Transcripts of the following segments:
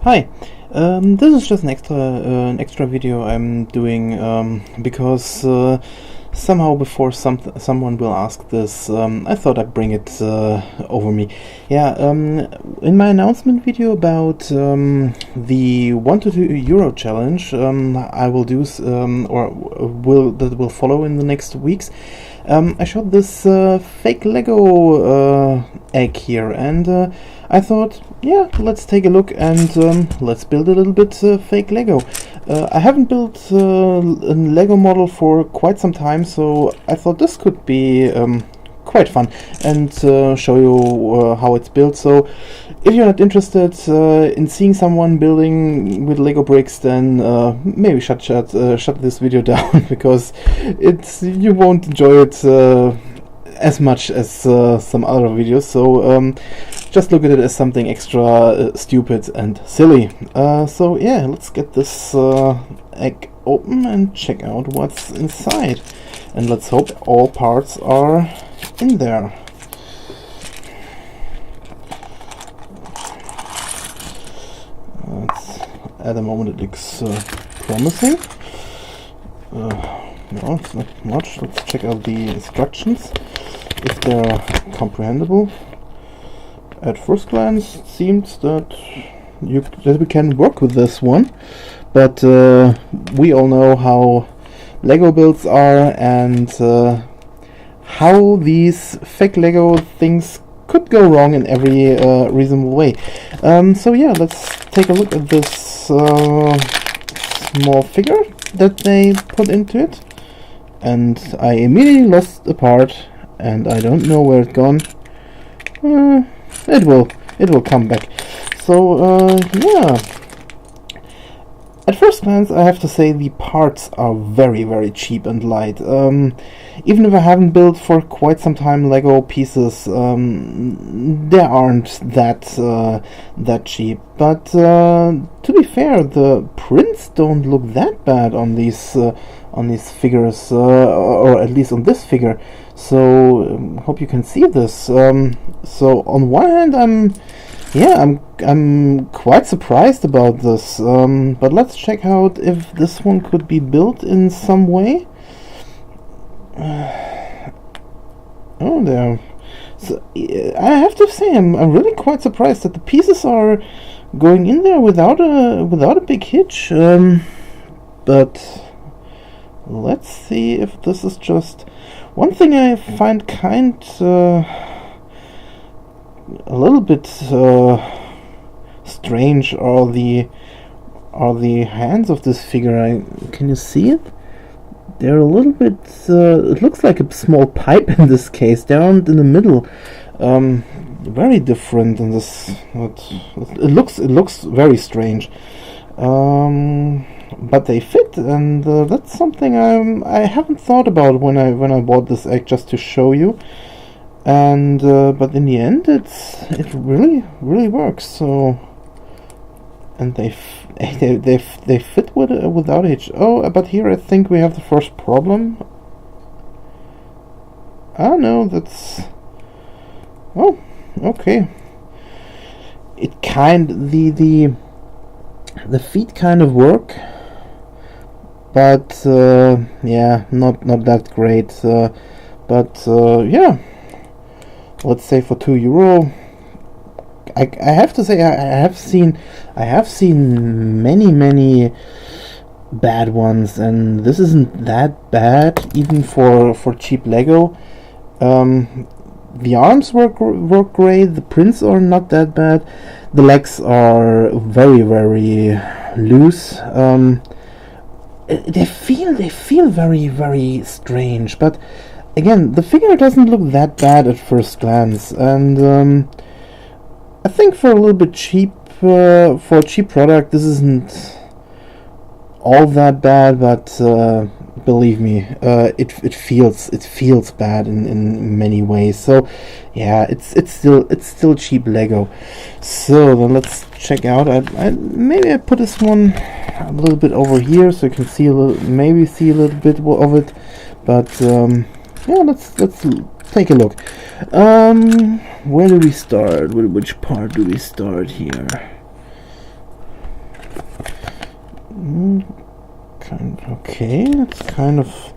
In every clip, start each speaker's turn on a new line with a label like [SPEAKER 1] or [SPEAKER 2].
[SPEAKER 1] Hi, this is just an extra video I'm doing because somehow before someone will ask this, I thought I'd bring it over me. Yeah, in my announcement video about the 1 to 2 euro challenge I will do that will follow in the next weeks. I showed this fake Lego egg here, and I thought, yeah, let's take a look and let's build a little bit fake Lego. I haven't built a Lego model for quite some time, so I thought this could be quite fun and show you how it's built. So if you're not interested in seeing someone building with Lego bricks, then maybe shut this video down, because you won't enjoy it as much as some other videos. So just look at it as something extra stupid and silly. So yeah, let's get this egg open and check out what's inside, and let's hope all parts are in there. At the moment it looks promising. No, it's not much. Let's check out the instructions, if they're comprehensible. At first glance, it seems that we can work with this one, but we all know how Lego builds are and how these fake Lego things could go wrong in every reasonable way. So yeah, let's take a look at this small figure that they put into it, and I immediately lost a part, and I don't know where it's gone. It will come back. So yeah, at first glance I have to say the parts are very, very cheap and light. Even if I haven't built for quite some time Lego pieces, they aren't that cheap. But to be fair, the prints don't look that bad on these figures, or at least on this figure. So hope you can see this. So on one hand, I'm quite surprised about this. But let's check out if this one could be built in some way. Oh, there. So I have to say, I'm really quite surprised that the pieces are going in there without a big hitch. But let's see if this is just one thing I find a little bit strange are the hands of this figure. Can you see it? They're a little bit it looks like a small pipe in this case. They aren't in the middle. Very different in this. It looks very strange. But they fit, and that's something I haven't thought about when I bought this egg, just to show you. And but in the end, it really works. So, and they fit without hitch. Oh, but here I think we have the first problem. Ah, no, that's. Oh, okay. The feet kind of work, but yeah, not that great. But yeah, let's say for 2 euro. I have to say I have seen many bad ones, and this isn't that bad even for cheap Lego. The arms work great. The prints are not that bad. The legs are very loose. They feel very strange. But again, the figure doesn't look that bad at first glance, and I think for a little bit cheap, for a cheap product, this isn't all that bad. But believe me, it feels bad in many ways. So yeah, it's still cheap Lego. So then let's check out. Maybe I put this one a little bit over here so you can see a little bit of it. But yeah, let's take a look. Where do we start? Which part do we start here? Kind of okay. It's kind of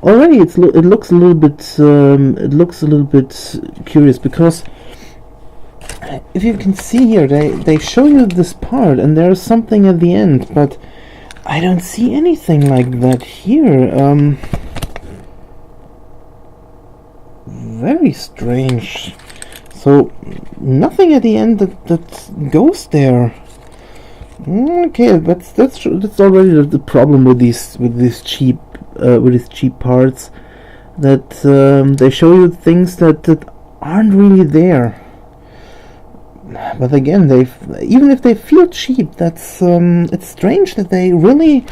[SPEAKER 1] already. It looks a little bit. It looks a little bit curious because if you can see here, they show you this part, and there's something at the end, but I don't see anything like that here. Very strange. So nothing at the end that goes there. Okay, that's already the problem with these cheap parts, that they show you things that aren't really there. But again, even if they feel cheap, that's it's strange that they really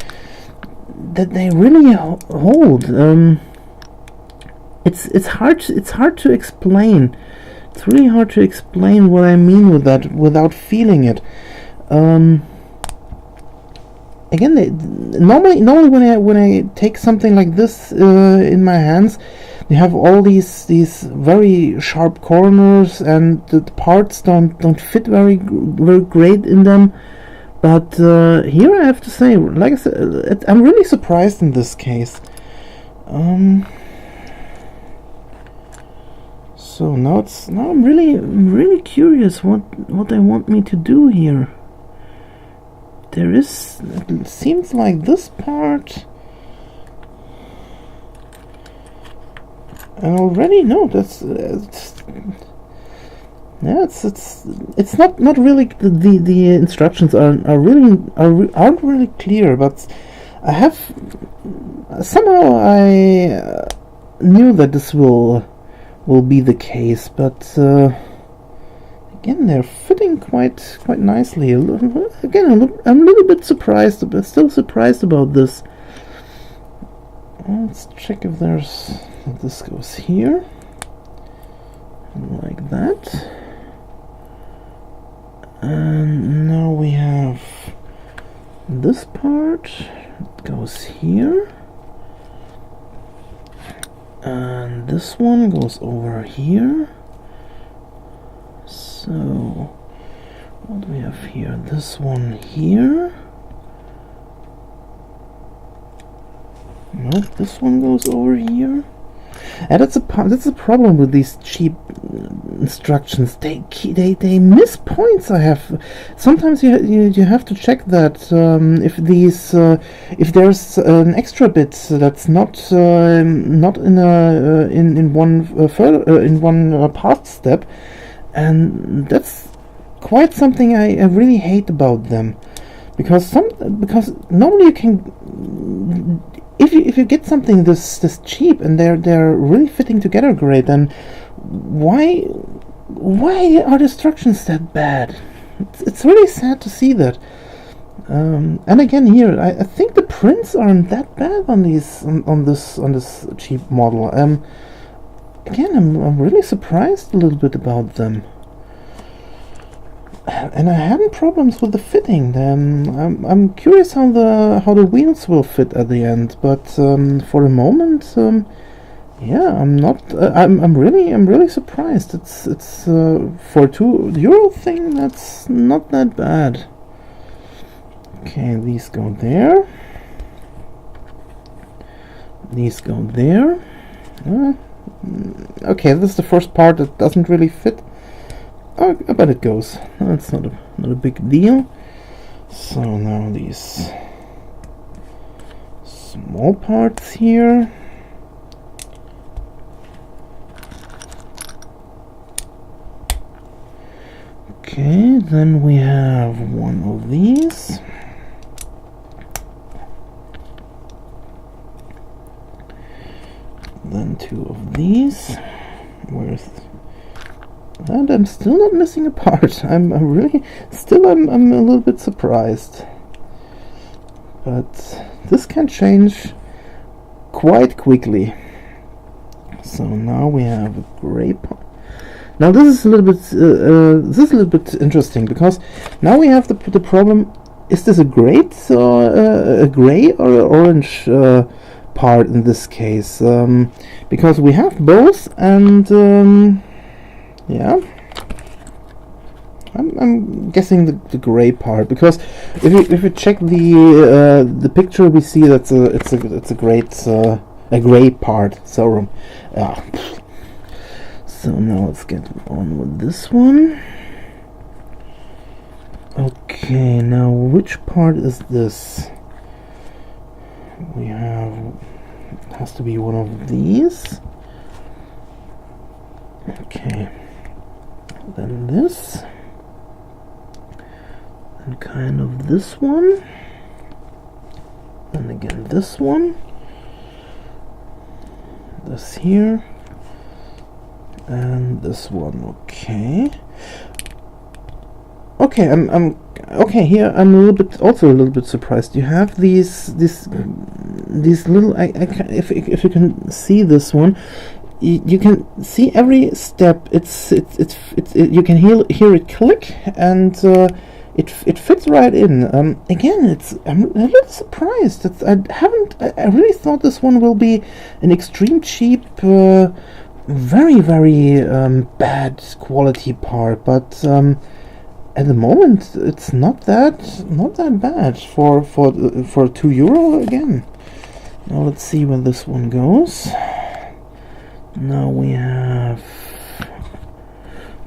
[SPEAKER 1] hold. It's hard to explain. It's really hard to explain what I mean with that without feeling it. Again, normally when I take something like this in my hands, they have all these very sharp corners, and the parts don't fit very great in them. But here I have to say, like I said, I'm really surprised in this case. So now I'm really curious what they want me to do here. It seems like this part, and already no, it's not really, the instructions aren't really clear, but I knew that this will be the case, but again, they're fitting quite nicely. Again, I'm a little bit surprised, but still surprised about this. Let's check if this goes here, like that. And now we have this part. It goes here. And this one goes over here. So what do we have here? This one here. Nope, this one goes over here. And that's a problem with these cheap instructions. They miss points. Sometimes you have to check that if there's an extra bit that's not in one path step, and that's quite something I really hate about them, because normally you can, if you get something this cheap and they're really fitting together great, then why are the instructions that bad? It's really sad to see that. And again, here I think the prints aren't that bad on this cheap model. Again, I'm really surprised a little bit about them. And I had problems with the fitting. I'm curious how the wheels will fit at the end, but for the moment, yeah, I'm really surprised. It's for a €2 thing, that's not that bad. Okay, these go there. These go there. Okay, this is the first part that doesn't really fit. Oh, I bet it goes. That's not a big deal. So now these small parts here. Okay, then we have one of these. Then two of these. And I'm still not missing a part. I'm a little bit surprised. But this can change quite quickly. So now we have a gray part. Now this is a little bit interesting, because now we have the problem: is this a gray or an orange part in this case? Because we have both, and yeah. I'm guessing the gray part, because if you check the picture, we see that it's a great a gray part. So so now let's get on with this one. Okay, now which part is this? We have, it has to be one of these. Okay, then this, and kind of this one, and again this one, this here, and this one. Okay. Okay, I'm okay. Here I'm a little bit surprised. You have these little. If you can see this one, you can see every step. You can hear it click, and it fits right in. Again, I'm a little surprised. I really thought this one will be an extreme cheap, very bad quality part, but at the moment it's not that bad for €2 again. Now let's see where this one goes. Now we have,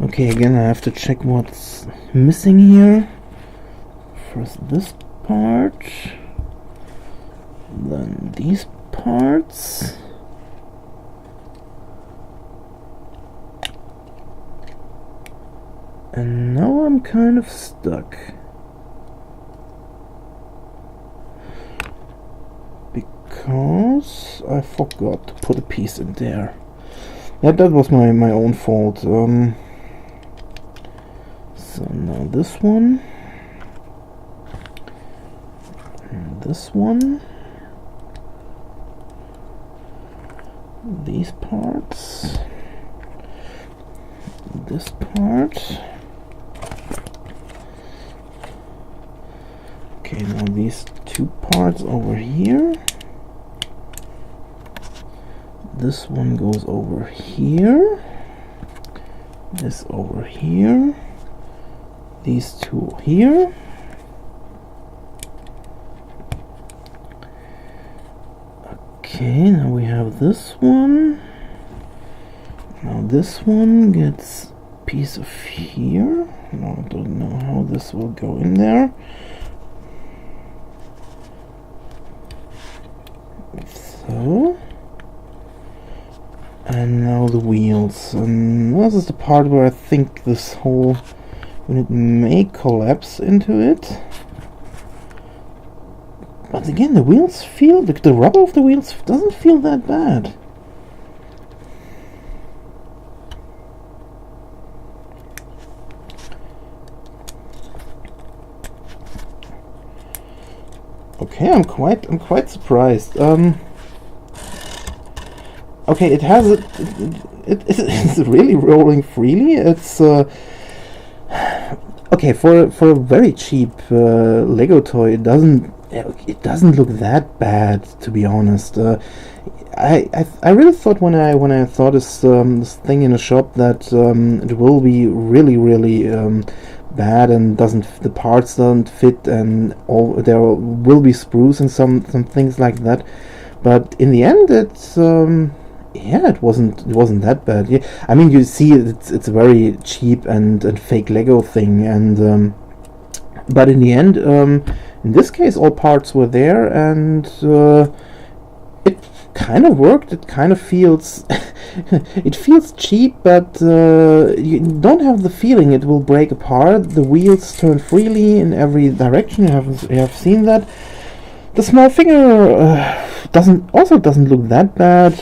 [SPEAKER 1] okay, again I have to check what's missing here. First this part, then these parts. And now I'm kind of stuck, because I forgot to put a piece in there. That was my own fault. So now this one, and this one, these parts, this part. Okay, now these two parts over here. This one goes over here. This over here. These two here. Okay, now we have this one. Now this one gets a piece of here. Now I don't know how this will go in there. So, and now the wheels, and this is the part where I think this whole unit may collapse into it. But again, the wheels feel, the rubber of the wheels doesn't feel that bad. Okay, I'm quite surprised. Okay, it has it's really rolling freely. It's okay for a very cheap Lego toy. It doesn't look that bad, to be honest. I really thought when I saw this thing in a shop that it will be really bad, and the parts don't fit, and there will be sprues and some things like that. But in the end, it's yeah, it wasn't that bad. Yeah, I mean, you see, it's a very cheap and fake Lego thing, and but in the end, in this case, all parts were there, and it kind of worked. It kind of feels it feels cheap, but you don't have the feeling it will break apart. The wheels turn freely in every direction. You have seen that. The small finger doesn't look that bad.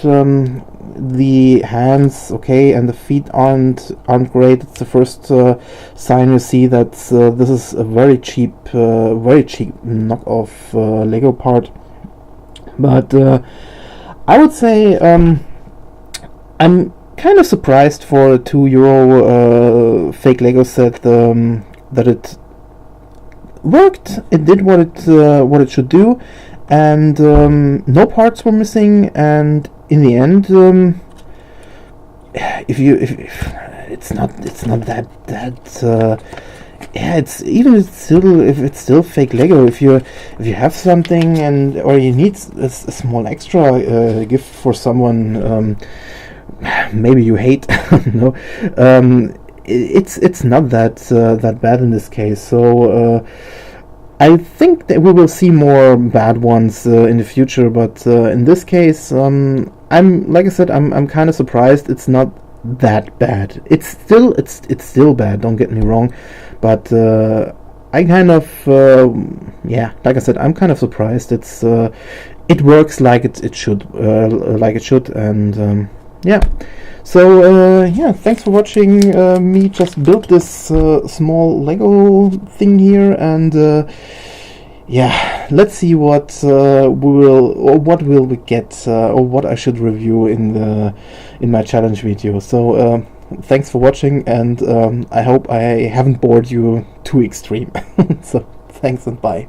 [SPEAKER 1] The hands, okay, and the feet aren't great. It's the first sign you see that this is a very cheap knockoff Lego part. But I would say I'm kind of surprised for a €2 fake Lego set that it worked. It did what it should do, and no parts were missing. And in the end, if it's not that yeah, it's even if it's still fake Lego. If you have something and or you need a small extra gift for someone, maybe you hate, no, it's not that bad in this case. So I think that we will see more bad ones in the future, but in this case, I'm like I said, I'm kind of surprised. It's not that bad. It's still bad. Don't get me wrong, but I kind of yeah, like I said, I'm kind of surprised. It works like it should, and yeah. So yeah, thanks for watching me just build this small Lego thing here, and yeah, let's see what what will we get, or what I should review in my challenge video. So thanks for watching, and I hope I haven't bored you too extreme. So thanks and bye.